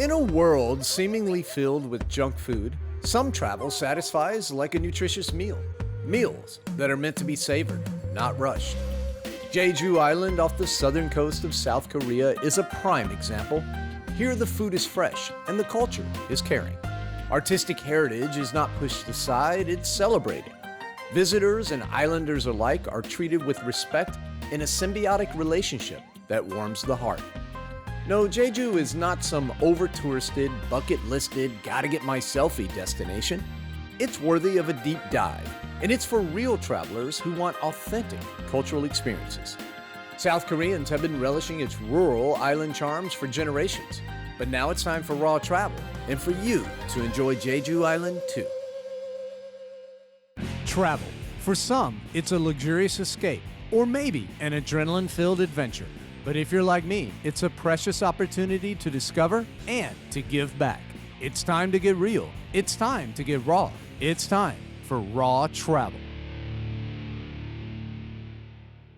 In a world seemingly filled with junk food, some travel satisfies like a nutritious meal. Meals that are meant to be savored, not rushed. Jeju Island off the southern coast of South Korea is a prime example. Here the food is fresh and the culture is caring. Artistic heritage is not pushed aside, it's celebrated. Visitors and islanders alike are treated with respect in a symbiotic relationship that warms the heart. No, Jeju is not some over-touristed, bucket-listed, gotta-get-my-selfie destination. It's worthy of a deep dive, and it's for real travelers who want authentic cultural experiences. South Koreans have been relishing its rural island charms for generations, but now it's time for raw travel, and for you to enjoy Jeju Island too. Travel. For some, it's a luxurious escape, or maybe an adrenaline-filled adventure. But if you're like me, it's a precious opportunity to discover and to give back. It's time to get real. It's time to get raw. It's time for raw travel.